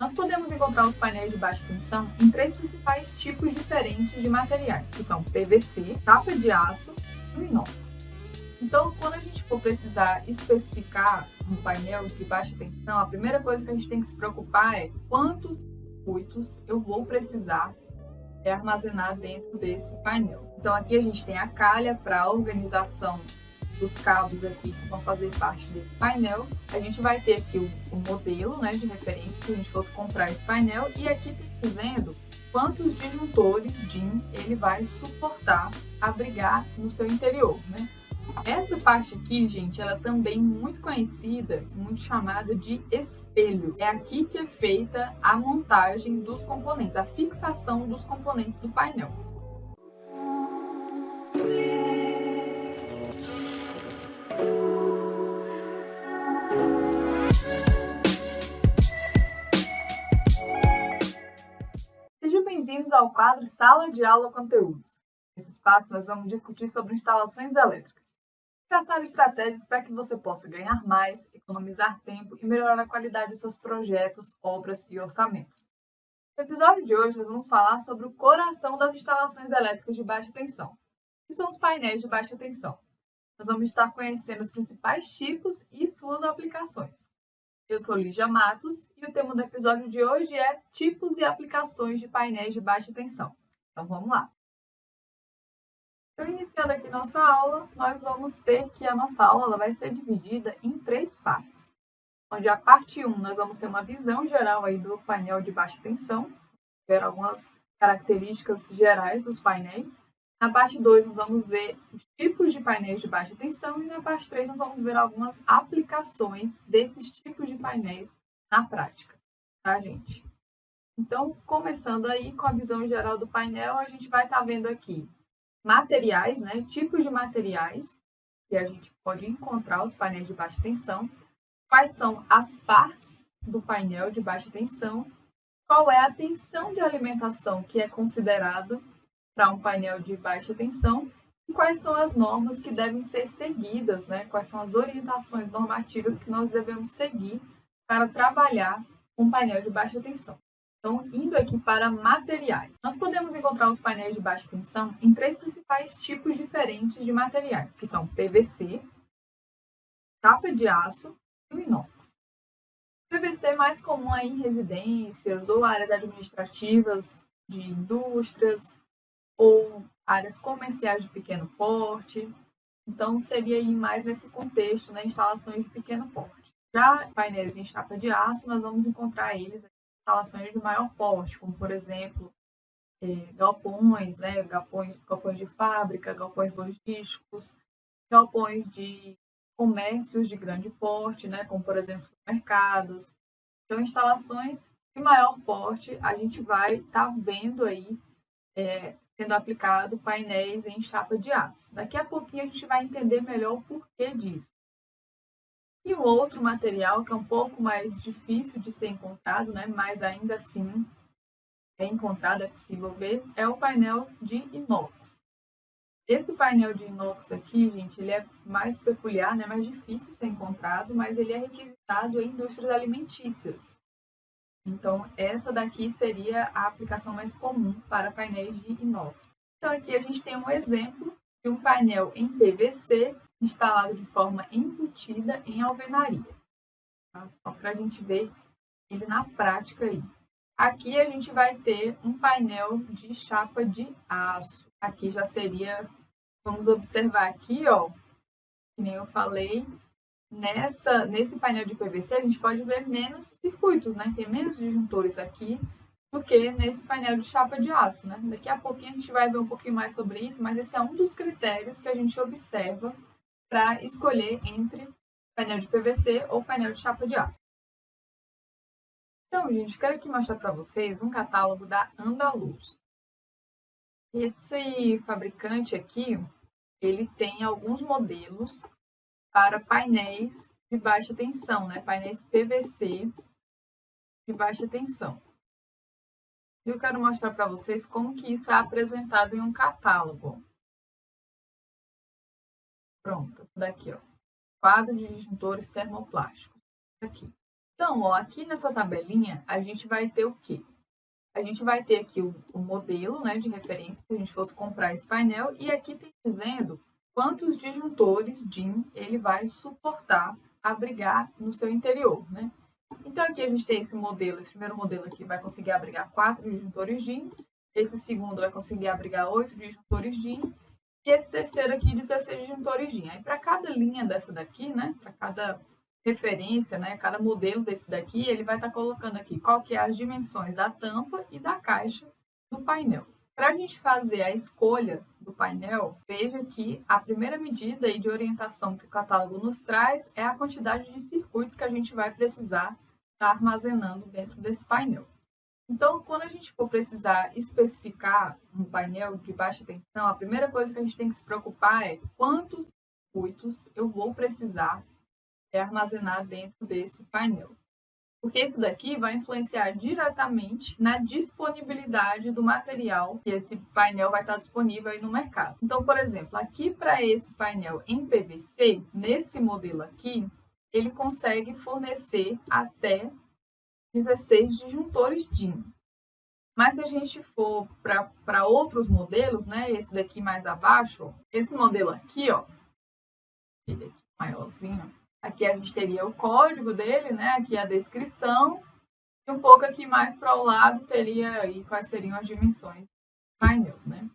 Nós podemos encontrar os painéis de baixa tensão em três principais tipos diferentes de materiais, que são PVC, chapa de aço e o inox. Então, quando a gente for precisar especificar um painel de baixa tensão, a primeira coisa que a gente tem que se preocupar é quantos circuitos eu vou precisar armazenar dentro desse painel. Então, aqui a gente tem a calha para a organização dos cabos aqui que vão fazer parte desse painel. A gente vai ter aqui o modelo, né, de referência se a gente fosse comprar esse painel, e aqui tem dizendo quantos disjuntores DIN ele vai suportar abrigar no seu interior, né? Essa parte aqui, gente, ela é também muito conhecida, muito chamada de espelho. É aqui que é feita a montagem dos componentes, a fixação dos componentes do painel. Sejam bem-vindos ao quadro Sala de Aula Conteúdos. Nesse espaço, nós vamos discutir sobre instalações elétricas. Traçar estratégias para que você possa ganhar mais, economizar tempo e melhorar a qualidade de seus projetos, obras e orçamentos. No episódio de hoje, nós vamos falar sobre o coração das instalações elétricas de baixa tensão, que são os painéis de baixa tensão. Nós vamos estar conhecendo os principais tipos e suas aplicações. Eu sou Lígia Matos e o tema do episódio de hoje é tipos e aplicações de painéis de baixa tensão. Então vamos lá! Então, iniciando aqui nossa aula, nós vamos ter que a nossa aula ela vai ser dividida em três partes. Onde a parte 1 nós vamos ter uma visão geral aí do painel de baixa tensão, ver algumas características gerais dos painéis. Na parte 2 nós vamos ver os tipos de painéis de baixa tensão e na parte 3 nós vamos ver algumas aplicações desses tipos de painéis na prática, tá, gente? Então, começando aí com a visão geral do painel, a gente vai estar vendo aqui materiais, né, tipos de materiais que a gente pode encontrar os painéis de baixa tensão, quais são as partes do painel de baixa tensão, qual é a tensão de alimentação que é considerada para um painel de baixa tensão e quais são as normas que devem ser seguidas, né, quais são as orientações normativas que nós devemos seguir para trabalhar com um painel de baixa tensão. Então, indo aqui para materiais. Nós podemos encontrar os painéis de baixa tensão em três principais tipos diferentes de materiais, que são PVC, chapa de aço e o inox. O PVC é mais comum aí em residências ou áreas administrativas de indústrias ou áreas comerciais de pequeno porte. Então, seria aí mais nesse contexto, né, instalações de pequeno porte. Já painéis em chapa de aço, nós vamos encontrar eles instalações de maior porte, como, por exemplo, galpões, né, galpões de fábrica, galpões logísticos, galpões de comércios de grande porte, né, como, por exemplo, supermercados. Então, instalações de maior porte, a gente vai estar vendo aí sendo aplicado painéis em chapa de aço. Daqui a pouquinho a gente vai entender melhor o porquê disso. E o outro material, que é um pouco mais difícil de ser encontrado, né, mas ainda assim é encontrado, é possível ver, é o painel de inox. Esse painel de inox aqui, gente, ele é mais peculiar, né, mais difícil de ser encontrado, mas ele é requisitado em indústrias alimentícias. Então, essa daqui seria a aplicação mais comum para painéis de inox. Então, aqui a gente tem um exemplo de um painel em PVC instalado de forma embutida em alvenaria. Tá? Só para a gente ver ele na prática aí. Aqui a gente vai ter um painel de chapa de aço. Aqui já seria, vamos observar aqui, ó, que nem eu falei, nesse painel de PVC a gente pode ver menos circuitos, né? Tem menos disjuntores aqui do que nesse painel de chapa de aço, né? Daqui a pouquinho a gente vai ver um pouquinho mais sobre isso, mas esse é um dos critérios que a gente observa para escolher entre painel de PVC ou painel de chapa de aço. Então, gente, quero aqui mostrar para vocês um catálogo da Andaluz. Esse fabricante aqui, ele tem alguns modelos para painéis de baixa tensão, né? Painéis PVC de baixa tensão. Eu quero mostrar para vocês como que isso é apresentado em um catálogo. Pronto, daqui, ó. Quadro de disjuntores termoplásticos. Aqui. Então, ó, aqui nessa tabelinha, a gente vai ter o quê? A gente vai ter aqui o modelo, né, de referência, se a gente fosse comprar esse painel, e aqui tem dizendo quantos disjuntores DIN ele vai suportar abrigar no seu interior, né? Então, aqui a gente tem esse modelo, esse primeiro modelo aqui vai conseguir abrigar 4 disjuntores DIN, esse segundo vai conseguir abrigar 8 disjuntores DIN, e esse terceiro aqui 16 disjuntores DIN. Aí, para cada linha dessa daqui, né, para cada referência, né, cada modelo desse daqui, ele vai estar colocando aqui qual que é as dimensões da tampa e da caixa do painel. Para a gente fazer a escolha do painel, veja que a primeira medida aí de orientação que o catálogo nos traz é a quantidade de circuitos que a gente vai precisar estar armazenando dentro desse painel. Então, quando a gente for precisar especificar um painel de baixa tensão, a primeira coisa que a gente tem que se preocupar é quantos circuitos eu vou precisar armazenar dentro desse painel. Porque isso daqui vai influenciar diretamente na disponibilidade do material que esse painel vai estar disponível aí no mercado. Então, por exemplo, aqui para esse painel em PVC, nesse modelo aqui, ele consegue fornecer até 16 disjuntores DIN. Mas se a gente for para outros modelos, né, esse daqui mais abaixo, esse modelo aqui, ó, ele aqui maiorzinho, aqui a gente teria o código dele, né, aqui a descrição, e um pouco aqui mais para o lado teria aí quais seriam as dimensões do painel, né.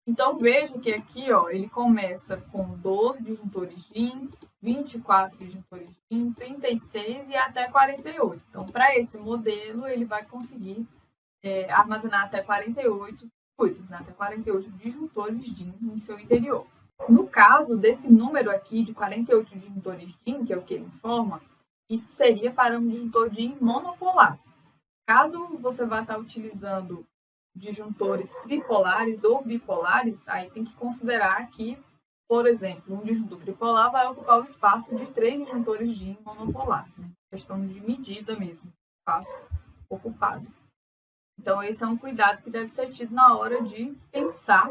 Então, veja que aqui, ó, ele começa com 12 disjuntores DIN, 24 disjuntores DIN, 36 e até 48. Então, para esse modelo, ele vai conseguir armazenar até 48 circuitos, né? Até 48 disjuntores DIN no seu interior. No caso desse número aqui de 48 disjuntores DIN, que é o que ele informa, isso seria para um disjuntor DIN monopolar. Caso você vá estar utilizando disjuntores tripolares ou bipolares, aí tem que considerar que, por exemplo, um disjuntor tripolar vai ocupar o espaço de 3 disjuntores DIN monopolar, né? Questão de medida mesmo, espaço ocupado. Então, esse é um cuidado que deve ser tido na hora de pensar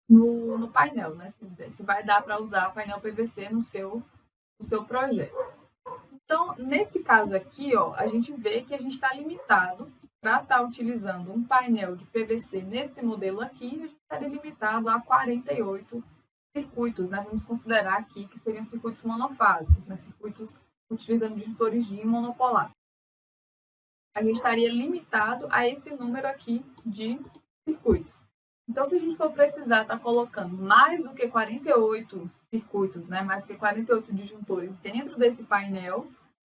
no painel, né? Se vai dar para usar painel PVC no seu projeto. Então, nesse caso aqui, ó, a gente vê que a gente está limitado para estar utilizando um painel de PVC nesse modelo aqui, a gente estaria limitado a 48 circuitos, né? Vamos considerar aqui que seriam circuitos monofásicos, né? Circuitos utilizando disjuntores DIN monopolar. A gente estaria limitado a esse número aqui de circuitos. Então, se a gente for precisar estar colocando mais do que 48 circuitos, né, mais do que 48 disjuntores dentro desse painel,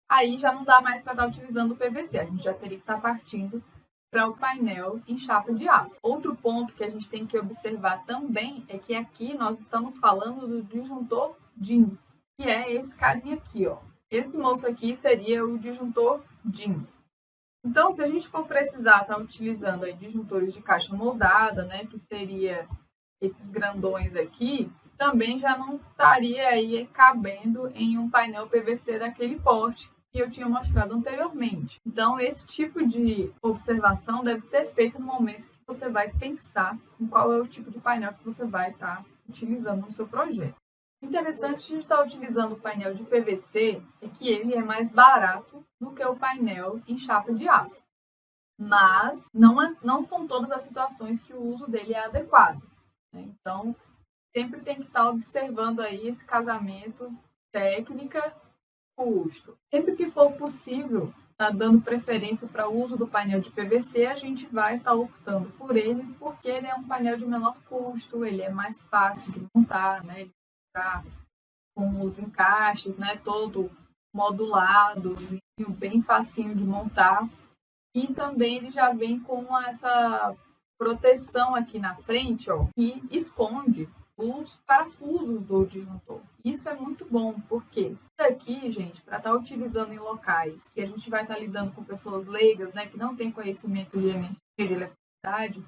aí já não dá mais para estar utilizando o PVC. A gente já teria que estar partindo para o painel em chapa de aço. Outro ponto que a gente tem que observar também é que aqui nós estamos falando do disjuntor DIN, que é esse carinha aqui, ó. Esse moço aqui seria o disjuntor DIN. Então, se a gente for precisar estar utilizando aí disjuntores de caixa moldada, né, que seria esses grandões aqui, também já não estaria aí cabendo em um painel PVC daquele porte que eu tinha mostrado anteriormente. Então, esse tipo de observação deve ser feita no momento que você vai pensar em qual é o tipo de painel que você vai estar utilizando no seu projeto. Interessante de estar utilizando o painel de PVC é que ele é mais barato do que o painel em chapa de aço. Mas não são todas as situações que o uso dele é adequado, né? Então, sempre tem que estar observando aí esse casamento técnica-custo. Sempre que for possível, tá dando preferência para o uso do painel de PVC, a gente vai estar optando por ele, porque ele é um painel de menor custo, ele é mais fácil de montar, né? Ele tá com os encaixes, né, todo modulados, bem facinho de montar. E também ele já vem com essa proteção aqui na frente, ó, que esconde os parafusos do disjuntor. Isso é muito bom, porque aqui, gente, para estar utilizando em locais que a gente vai estar lidando com pessoas leigas, né, que não tem conhecimento de energia, de eletricidade,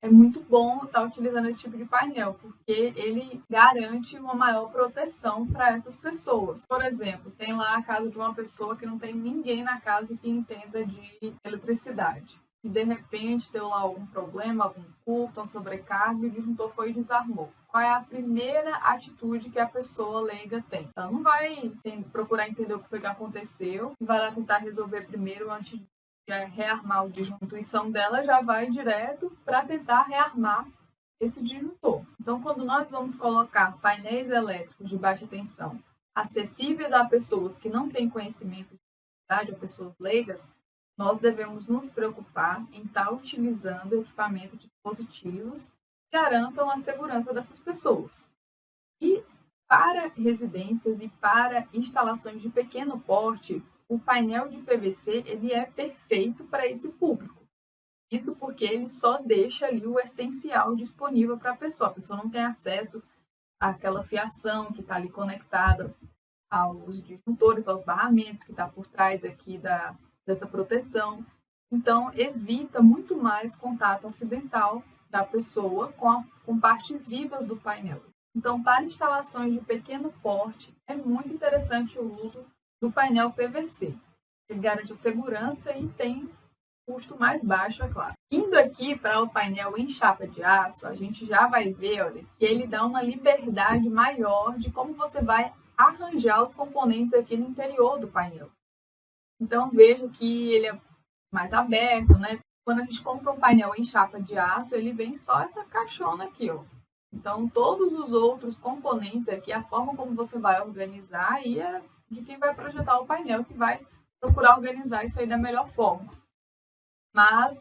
é muito bom estar utilizando esse tipo de painel, porque ele garante uma maior proteção para essas pessoas. Por exemplo, tem lá a casa de uma pessoa que não tem ninguém na casa que entenda de eletricidade. e de repente deu lá algum problema, algum curto, uma sobrecarga, e o disjuntor foi e desarmou. Qual é a primeira atitude que a pessoa leiga tem? Ela não vai procurar entender o que foi que aconteceu e vai lá tentar resolver primeiro antes de rearmar o disjuntor. A intuição dela já vai direto para tentar rearmar esse disjuntor. Então, quando nós vamos colocar painéis elétricos de baixa tensão acessíveis a pessoas que não têm conhecimento de eletricidade, ou pessoas leigas, nós devemos nos preocupar em estar utilizando equipamentos, dispositivos que garantam a segurança dessas pessoas. E para residências e para instalações de pequeno porte, o painel de PVC ele é perfeito para esse público. Isso porque ele só deixa ali o essencial disponível para a pessoa. A pessoa não tem acesso àquela fiação que está ali conectada aos disjuntores, aos barramentos que está por trás aqui dessa proteção. Então, evita muito mais contato acidental da pessoa com partes vivas do painel. Então, para instalações de pequeno porte, é muito interessante o uso do painel PVC. Ele garante segurança e tem custo mais baixo, é claro. Indo aqui para o painel em chapa de aço, a gente já vai ver, olha, que ele dá uma liberdade maior de como você vai arranjar os componentes aqui no interior do painel. Então, vejo que ele é mais aberto, né? Quando a gente compra um painel em chapa de aço, ele vem só essa caixona aqui, ó. Então, todos os outros componentes aqui, a forma como você vai organizar, aí é de quem vai projetar o painel que vai procurar organizar isso aí da melhor forma. Mas,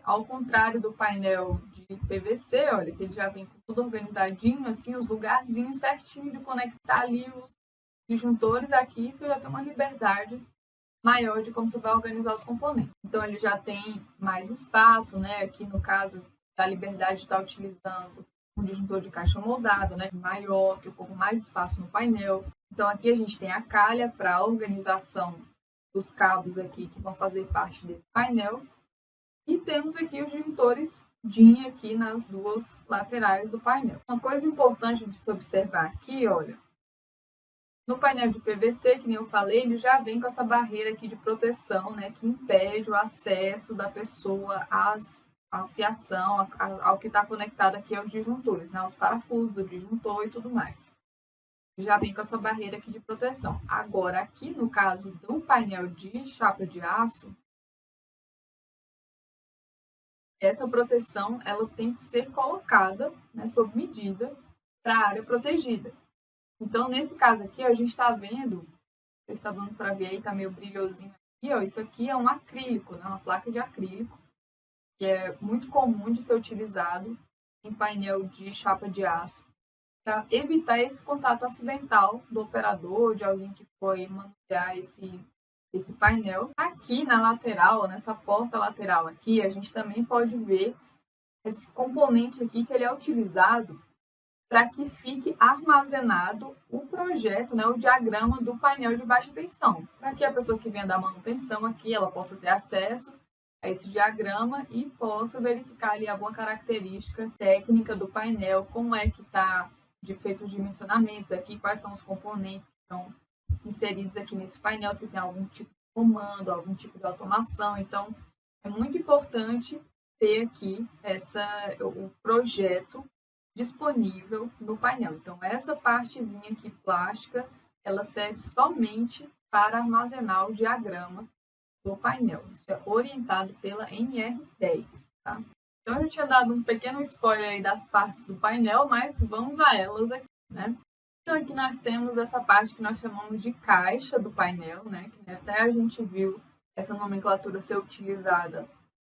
ao contrário do painel de PVC, olha, que ele já vem com tudo organizadinho, assim, os lugarzinhos certinho de conectar ali os disjuntores, aqui você já tem uma liberdade maior de como você vai organizar os componentes. Então, ele já tem mais espaço, né? Aqui, no caso, da liberdade de estar utilizando um disjuntor de caixa moldado, né? Maior, que ocupa mais espaço no painel. Então, aqui a gente tem a calha para a organização dos cabos aqui que vão fazer parte desse painel. E temos aqui os disjuntores DIN aqui nas duas laterais do painel. Uma coisa importante de se observar aqui, olha, no painel de PVC, que nem eu falei, ele já vem com essa barreira aqui de proteção, né, que impede o acesso da pessoa à fiação, ao que está conectado aqui aos disjuntores, né, aos parafusos do disjuntor e tudo mais. Já vem com essa barreira aqui de proteção. Agora, aqui no caso do painel de chapa de aço, essa proteção ela tem que ser colocada, né, sob medida para a área protegida. Então, nesse caso aqui, a gente está vendo, você está dando para ver aí, está meio brilhosinho aqui, ó, isso aqui é um acrílico, né, uma placa de acrílico, que é muito comum de ser utilizado em painel de chapa de aço, para evitar esse contato acidental do operador, de alguém que foi manusear esse painel. Aqui na lateral, nessa porta lateral aqui, a gente também pode ver esse componente aqui que ele é utilizado para que fique armazenado o projeto, né, o diagrama do painel de baixa tensão, para que a pessoa que venha da manutenção aqui, ela possa ter acesso a esse diagrama e possa verificar ali a boa característica técnica do painel, como é que está de feito os dimensionamentos aqui, quais são os componentes que estão inseridos aqui nesse painel, se tem algum tipo de comando, algum tipo de automação. Então, é muito importante ter aqui o projeto disponível no painel. Então, essa partezinha aqui plástica, ela serve somente para armazenar o diagrama do painel. Isso é orientado pela NR10, tá? Então, eu já tinha dado um pequeno spoiler aí das partes do painel, mas vamos a elas aqui, né? Então, aqui nós temos essa parte que nós chamamos de caixa do painel, né? Que até a gente viu essa nomenclatura ser utilizada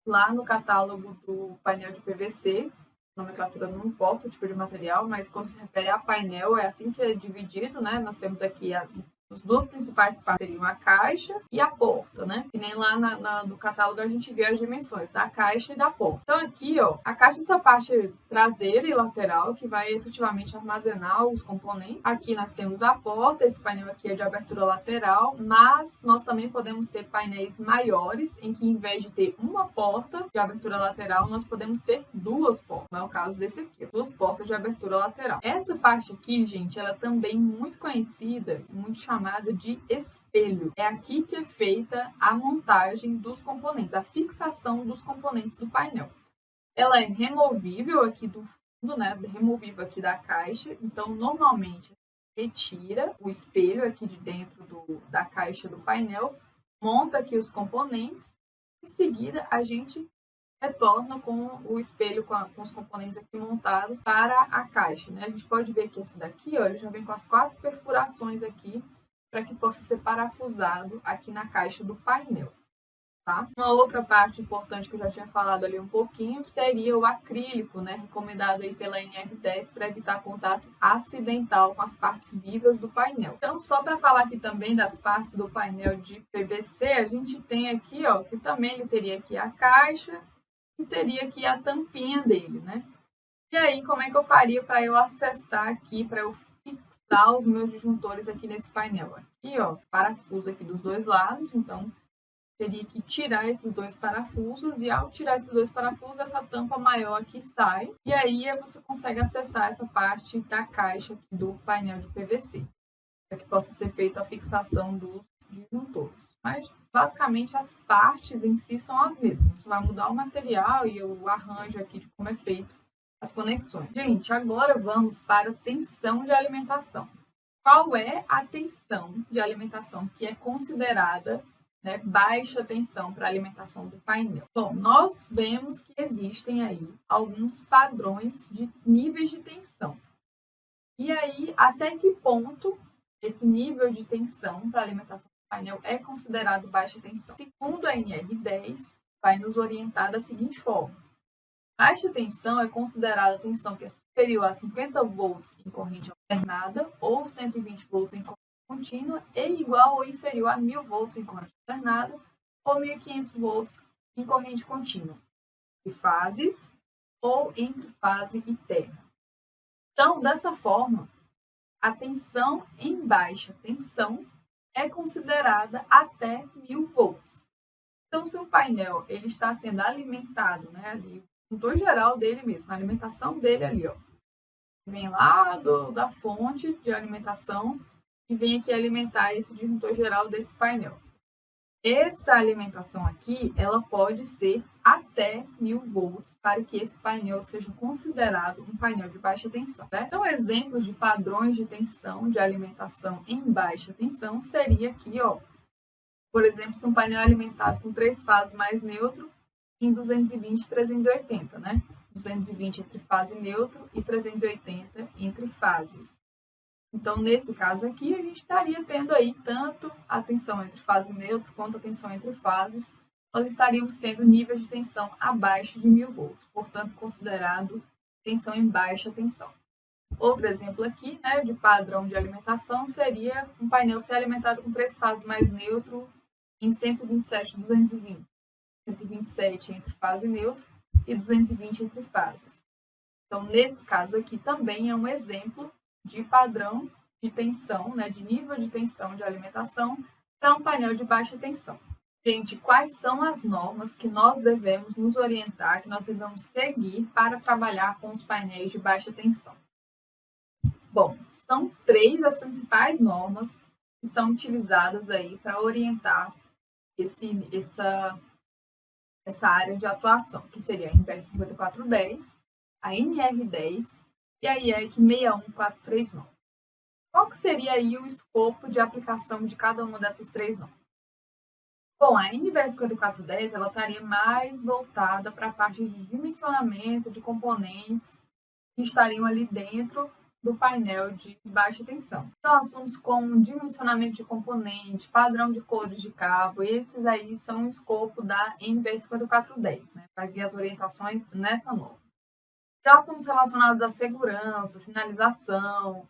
lá no catálogo do painel de PVC. A nomenclatura não importa o tipo de material, mas quando se refere a painel, é assim que é dividido, né? Nós temos aqui as duas principais partes seriam a caixa e a porta, né? E nem lá no catálogo a gente vê as dimensões da caixa e da porta. Então aqui, ó, a caixa é essa parte traseira e lateral que vai efetivamente armazenar os componentes. Aqui nós temos a porta, esse painel aqui é de abertura lateral, mas nós também podemos ter painéis maiores, em que em vez de ter uma porta de abertura lateral, nós podemos ter duas portas. Não é o caso desse aqui, duas portas de abertura lateral. Essa parte aqui, gente, ela é também muito conhecida, muito chamada chamada de espelho. É aqui que é feita a montagem dos componentes, a fixação dos componentes do painel. Ela é removível aqui do fundo, né? Removível aqui da caixa. Então, normalmente, retira o espelho aqui de dentro da caixa do painel, monta aqui os componentes. Em seguida, a gente retorna com o espelho, com os componentes aqui montados para a caixa, né? A gente pode ver que esse daqui, ó, ele já vem com as 4 perfurações aqui para que possa ser parafusado aqui na caixa do painel. Tá? Uma outra parte importante que eu já tinha falado ali um pouquinho seria o acrílico, né? Recomendado aí pela NR10 para evitar contato acidental com as partes vivas do painel. Então, só para falar aqui também das partes do painel de PVC, a gente tem aqui, ó, que também ele teria aqui a caixa e teria aqui a tampinha dele, né? E aí, como é que eu faria para eu acessar aqui, para eu fixar os meus disjuntores aqui nesse painel? Aqui, ó, parafuso aqui dos dois lados, então teria que tirar esses 2 parafusos e ao tirar esses 2 parafusos, essa tampa maior aqui sai e aí você consegue acessar essa parte da caixa aqui do painel de PVC, para que possa ser feita a fixação dos disjuntores. Mas basicamente as partes em si são as mesmas, você vai mudar o material e o arranjo aqui de como é feito as conexões. Gente, agora vamos para a tensão de alimentação. Qual é a tensão de alimentação que é considerada, né, baixa tensão para a alimentação do painel? Bom, nós vemos que existem aí alguns padrões de níveis de tensão. E aí, até que ponto esse nível de tensão para a alimentação do painel é considerado baixa tensão? Segundo a NR10, vai nos orientar da seguinte forma. Baixa tensão é considerada a tensão que é superior a 50 volts em corrente alternada ou 120 volts em corrente contínua e igual ou inferior a 1000 volts em corrente alternada ou 1500 volts em corrente contínua, de fases ou entre fase e terra. Então, dessa forma, a tensão em baixa tensão é considerada até 1000 volts. Então, se o painel ele está sendo alimentado, né, ali, o motor geral dele mesmo, a alimentação dele ali, ó, vem lá da fonte de alimentação e vem aqui alimentar esse disjuntor geral desse painel. Essa alimentação aqui, ela pode ser até 1000 volts para que esse painel seja considerado um painel de baixa tensão. Né? Então, exemplos de padrões de tensão de alimentação em baixa tensão seria aqui, ó, por exemplo, se um painel é alimentado com 3 fases mais neutro em 220 e 380, né? 220 entre fase neutro e 380 entre fases. Então, nesse caso aqui, a gente estaria tendo aí tanto a tensão entre fase neutra quanto a tensão entre fases. Nós estaríamos tendo níveis de tensão abaixo de 1000 volts, portanto, considerado tensão em baixa tensão. Outro exemplo aqui, né, de padrão de alimentação seria um painel ser alimentado com 3 fases mais neutro em 127 e 220. 127 entre fase neutra e 220 entre fases. Então, nesse caso aqui também é um exemplo de padrão de tensão, né, de nível de tensão de alimentação para um painel de baixa tensão. Gente, quais são as normas que nós devemos nos orientar, que nós devemos seguir para trabalhar com os painéis de baixa tensão? Bom, são 3 as principais normas que são utilizadas aí para orientar essa área de atuação, que seria a INPEC 5410, a NR10 e a IEC 61439. Qual que seria aí o escopo de aplicação de cada uma dessas 3 normas? Bom, a NBR 5410 ela estaria mais voltada para a parte de dimensionamento de componentes que estariam ali dentro do painel de baixa tensão. Então, assuntos como dimensionamento de componente, padrão de cores de cabo, esses aí são o escopo da NBR 5410, né? Vai ver as orientações nessa norma. Já assuntos relacionados à segurança, sinalização,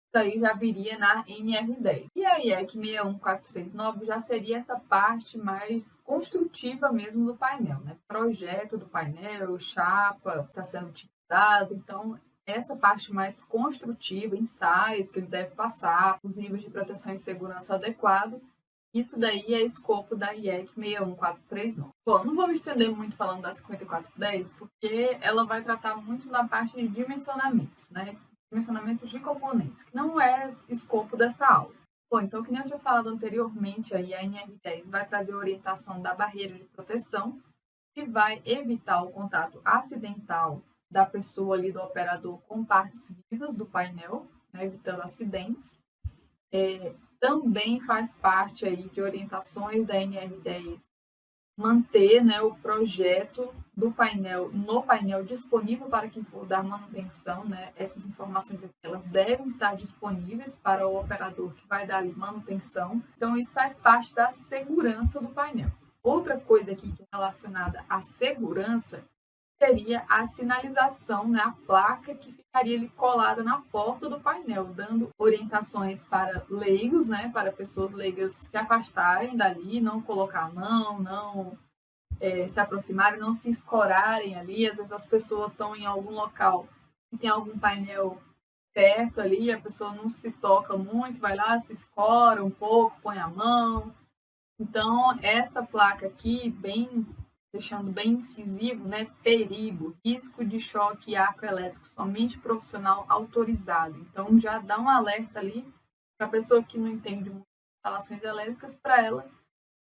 isso aí já viria na NR10. E a IEC 61439 já seria essa parte mais construtiva mesmo do painel, né? Projeto do painel, chapa, está sendo utilizado, então essa parte mais construtiva, ensaios que ele deve passar, os níveis de proteção e segurança adequado, isso daí é escopo da IEC 61439. Bom, não vou me estender muito falando da 5410, porque ela vai tratar muito da parte de dimensionamentos, né? Dimensionamentos de componentes, que não é escopo dessa aula. Bom, então, que nem eu tinha falado anteriormente, aí a NR10 vai trazer a orientação da barreira de proteção, que vai evitar o contato acidental da pessoa ali, do operador, com partes vivas do painel, né, evitando acidentes. Também faz parte aí de orientações da NR10 manter, né, o projeto do painel no painel disponível para quem for dar manutenção, né? Essas informações aqui, elas devem estar disponíveis para o operador que vai dar ali manutenção. Então, isso faz parte da segurança do painel. Outra coisa aqui que é relacionada à segurança seria a sinalização, né, a placa que ficaria ali colada na porta do painel, dando orientações para leigos, né, para pessoas leigas se afastarem dali, não colocar a mão, não se aproximarem, não se escorarem ali. Às vezes as pessoas estão em algum local e tem algum painel perto ali, a pessoa não se toca muito, vai lá, se escora um pouco, põe a mão. Então, essa placa aqui, deixando bem incisivo, né? Perigo, risco de choque e arco elétrico, somente profissional autorizado. Então, já dá um alerta ali para a pessoa que não entende muito de instalações elétricas, para ela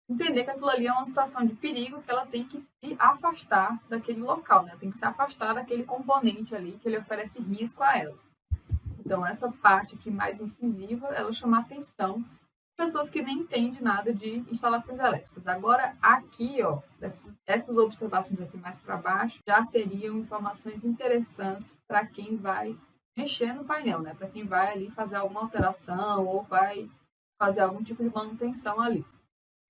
entender que aquilo ali é uma situação de perigo, que ela tem que se afastar daquele local, né? Tem que se afastar daquele componente ali que ele oferece risco a ela. Então, essa parte aqui mais incisiva, ela chama a atenção pessoas que nem entendem nada de instalações elétricas. Agora, aqui, ó, essas observações aqui mais para baixo, já seriam informações interessantes para quem vai mexer no painel, né? Para quem vai ali fazer alguma alteração ou vai fazer algum tipo de manutenção ali.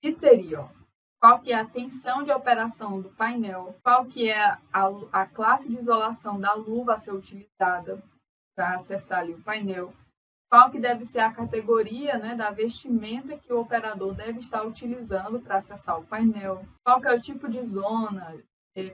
Que seria, ó, qual que é a tensão de operação do painel, qual que é a classe de isolação da luva a ser utilizada para acessar ali o painel, qual que deve ser a categoria, né, da vestimenta que o operador deve estar utilizando para acessar o painel, qual que é o tipo de zona,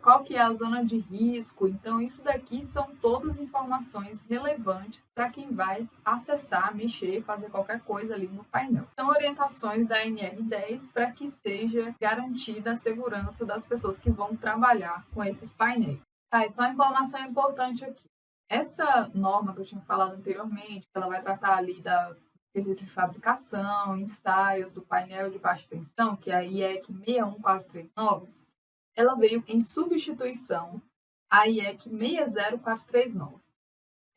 qual que é a zona de risco. Então, isso daqui são todas informações relevantes para quem vai acessar, mexer, fazer qualquer coisa ali no painel. São orientações da NR10 para que seja garantida a segurança das pessoas que vão trabalhar com esses painéis. E só uma informação importante aqui. Essa norma que eu tinha falado anteriormente, ela vai tratar ali da quesito de fabricação, ensaios do painel de baixa tensão, que é a IEC 61439, ela veio em substituição à IEC 60439.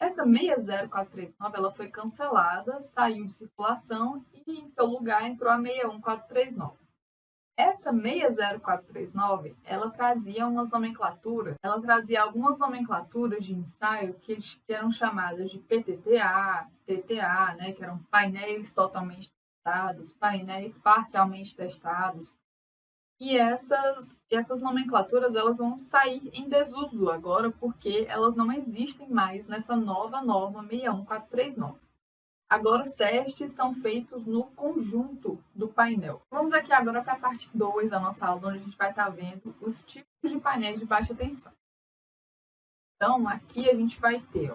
Essa 60439 ela foi cancelada, saiu de circulação e em seu lugar entrou a 61439. Essa 60439, ela trazia algumas nomenclaturas de ensaio que eram chamadas de PTTA, TTA, né, que eram painéis totalmente testados, painéis parcialmente testados. E essas nomenclaturas, elas vão sair em desuso agora, porque elas não existem mais nessa nova norma 61439. Agora, os testes são feitos no conjunto do painel. Vamos aqui agora para a parte 2 da nossa aula, onde a gente vai estar vendo os tipos de painéis de baixa tensão. Então, aqui a gente vai ter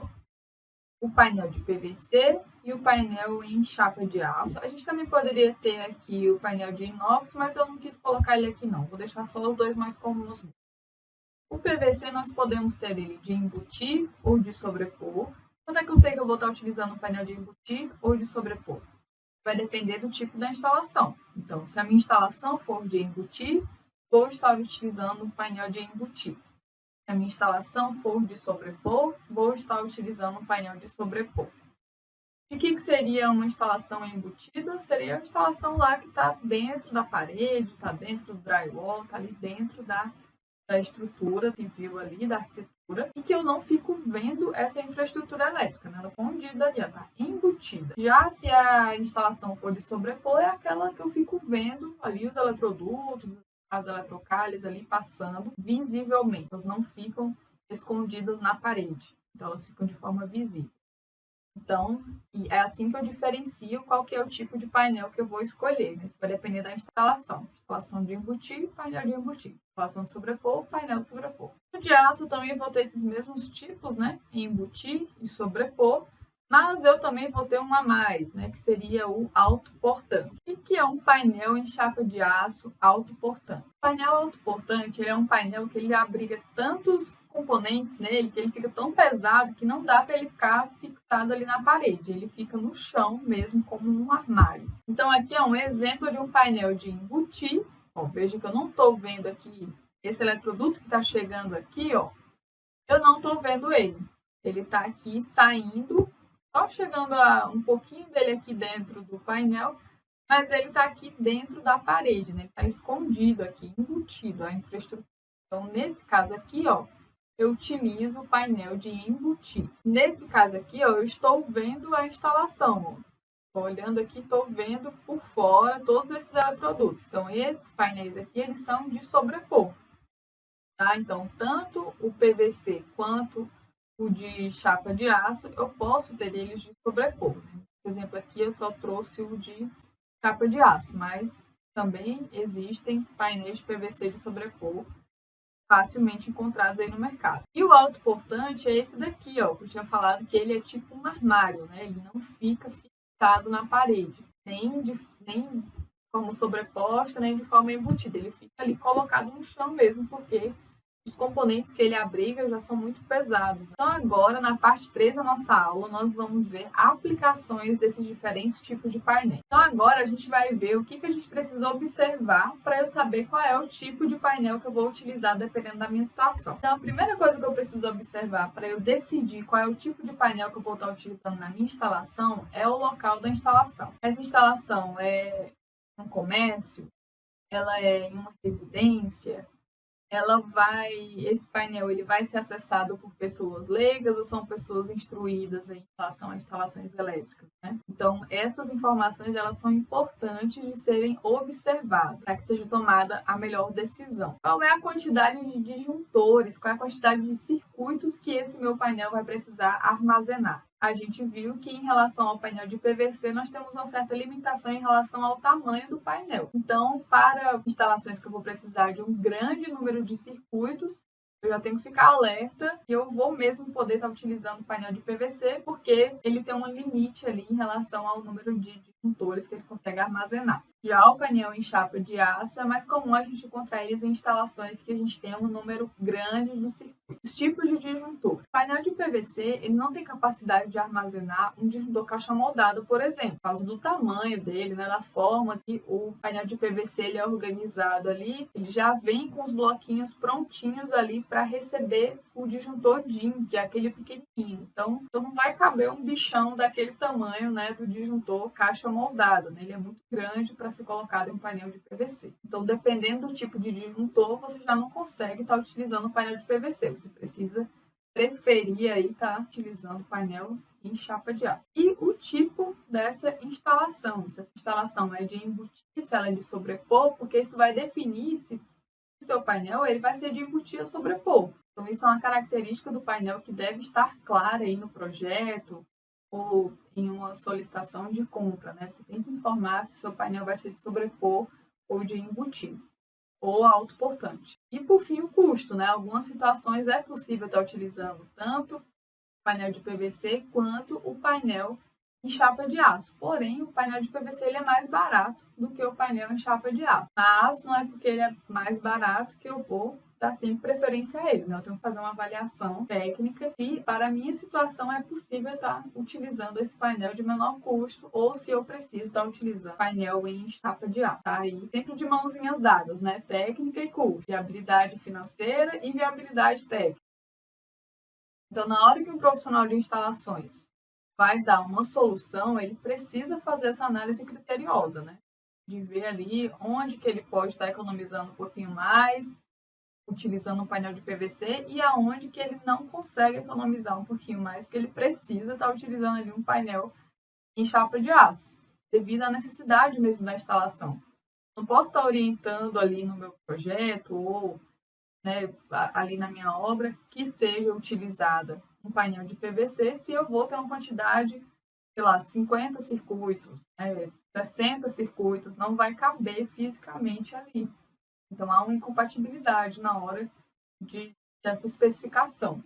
o painel de PVC e o painel em chapa de aço. A gente também poderia ter aqui o painel de inox, mas eu não quis colocar ele aqui não. Vou deixar só os dois mais comuns. O PVC nós podemos ter ele de embutir ou de sobrepor. Quando é que eu sei que eu vou estar utilizando o painel de embutir ou de sobrepor? Vai depender do tipo da instalação. Então, se a minha instalação for de embutir, vou estar utilizando o painel de embutir. Se a minha instalação for de sobrepor, vou estar utilizando o painel de sobrepor. E o que seria uma instalação embutida? Seria a instalação lá que está dentro da parede, está dentro do drywall, está ali dentro da estrutura civil ali, da arquitetura, e que eu não fico vendo essa infraestrutura elétrica, né? Ela escondida ali, está embutida. Já se a instalação for de sobrepor, é aquela que eu fico vendo ali os eletrodutos, as eletrocalhas ali passando visivelmente. Elas não ficam escondidas na parede, então elas ficam de forma visível. Então, é assim que eu diferencio qual que é o tipo de painel que eu vou escolher. Isso vai depender da instalação. Instalação de embutir, painel de embutir. Instalação de sobrepor, painel de sobrepor. No de aço eu também vou ter esses mesmos tipos, né? Embutir e sobrepor. Mas eu também vou ter um a mais, né? Que seria o autoportante. O que é um painel em chapa de aço autoportante? O painel autoportante, ele é um painel que ele abriga tantos componentes nele, que ele fica tão pesado que não dá para ele ficar fixado fixado ali na parede, ele fica no chão mesmo como um armário. Então aqui é um exemplo de um painel de embutir. Ó, veja que eu não estou vendo aqui esse eletroduto que está chegando aqui, ó, eu não estou vendo ele. Ele está aqui saindo, só chegando a um pouquinho dele aqui dentro do painel, mas ele está aqui dentro da parede, né? Ele está escondido aqui, embutido a infraestrutura. Então, nesse caso aqui, ó, eu utilizo o painel de embutir. Nesse caso aqui, ó, eu estou vendo a instalação. Estou olhando aqui, estou vendo por fora todos esses eletrodutos. Então, esses painéis aqui, eles são de sobrepor. Tá? Então, tanto o PVC quanto o de chapa de aço, eu posso ter eles de sobrepor. Né? Por exemplo, aqui eu só trouxe o de chapa de aço, mas também existem painéis de PVC de sobrepor facilmente encontrados aí no mercado. E o autoportante é esse daqui, ó, que eu tinha falado que ele é tipo um armário, né? Ele não fica fixado na parede, nem como sobreposta, nem de forma embutida. Ele fica ali colocado no chão mesmo, porque os componentes que ele abriga já são muito pesados. Então agora, na parte 3 da nossa aula, nós vamos ver aplicações desses diferentes tipos de painel. Então agora a gente vai ver o que a gente precisa observar para eu saber qual é o tipo de painel que eu vou utilizar dependendo da minha situação. Então a primeira coisa que eu preciso observar para eu decidir qual é o tipo de painel que eu vou estar utilizando na minha instalação é o local da instalação. Essa instalação é um comércio, ela é em uma residência, esse painel ele vai ser acessado por pessoas leigas ou são pessoas instruídas em relação a instalações elétricas, né? Então, essas informações elas são importantes de serem observadas para que seja tomada a melhor decisão. Qual é a quantidade de disjuntores, qual é a quantidade de circuitos que esse meu painel vai precisar armazenar? A gente viu que em relação ao painel de PVC nós temos uma certa limitação em relação ao tamanho do painel. Então, para instalações que eu vou precisar de um grande número de circuitos, eu já tenho que ficar alerta e eu vou mesmo poder estar utilizando o painel de PVC porque ele tem um limite ali em relação ao número de disjuntores que ele consegue armazenar. Já o painel em chapa de aço é mais comum a gente encontrar eles em instalações que a gente tem um número grande de circuitos. Os tipos de disjuntor. O painel de PVC ele não tem capacidade de armazenar um disjuntor caixa moldado, por exemplo, por causa do tamanho dele, né, da forma que o painel de PVC ele é organizado ali, ele já vem com os bloquinhos prontinhos ali para receber o disjuntor DIN, que é aquele pequenininho. Então não vai caber um bichão daquele tamanho, né, do disjuntor caixa moldado, né? Ele é muito grande para ser colocado em um painel de PVC. Então, dependendo do tipo de disjuntor, você já não consegue estar utilizando o painel de PVC. Você precisa preferir aí estar utilizando o painel em chapa de aço. E o tipo dessa instalação. Se essa instalação é de embutir, se ela é de sobrepor, porque isso vai definir se o seu painel ele vai ser de embutir ou sobrepor. Então, isso é uma característica do painel que deve estar clara aí no projeto ou em uma solicitação de compra, né? Você tem que informar se o seu painel vai ser de sobrepor ou de embutir, ou autoportante. E por fim, o custo, né? Algumas situações é possível estar utilizando tanto o painel de PVC quanto o painel em chapa de aço. Porém, o painel de PVC ele é mais barato do que o painel em chapa de aço. Mas não é porque ele é mais barato que eu vou dar sempre preferência a ele, né? Eu tenho que fazer uma avaliação técnica e para a minha situação é possível estar utilizando esse painel de menor custo ou se eu preciso estar utilizando painel em chapa de aço, tá? E sempre de mãozinhas dadas, né? Técnica e custo, viabilidade financeira e viabilidade técnica. Então, na hora que um profissional de instalações vai dar uma solução, ele precisa fazer essa análise criteriosa, né? De ver ali onde que ele pode estar economizando um pouquinho mais, utilizando um painel de PVC e aonde que ele não consegue economizar um pouquinho mais, porque ele precisa estar utilizando ali um painel em chapa de aço, devido à necessidade mesmo da instalação. Não posso estar orientando ali no meu projeto ou, né, ali na minha obra que seja utilizada um painel de PVC se eu vou ter uma quantidade, sei lá, 50 circuitos, 60 circuitos, não vai caber fisicamente ali. Então, há uma incompatibilidade na hora dessa especificação.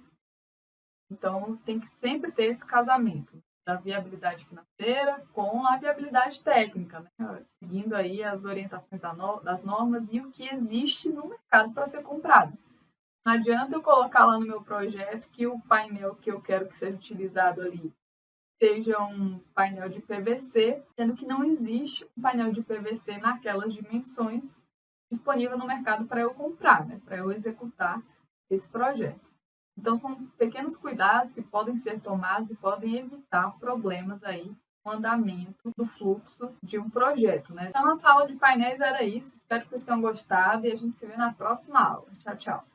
Então, tem que sempre ter esse casamento da viabilidade financeira com a viabilidade técnica, né? Seguindo aí as orientações das normas e o que existe no mercado para ser comprado. Não adianta eu colocar lá no meu projeto que o painel que eu quero que seja utilizado ali seja um painel de PVC, sendo que não existe um painel de PVC naquelas dimensões disponível no mercado para eu comprar, né, para eu executar esse projeto. Então, são pequenos cuidados que podem ser tomados e podem evitar problemas aí no andamento do fluxo de um projeto, né? Então, nossa aula de painéis era isso. Espero que vocês tenham gostado e a gente se vê na próxima aula. Tchau, tchau!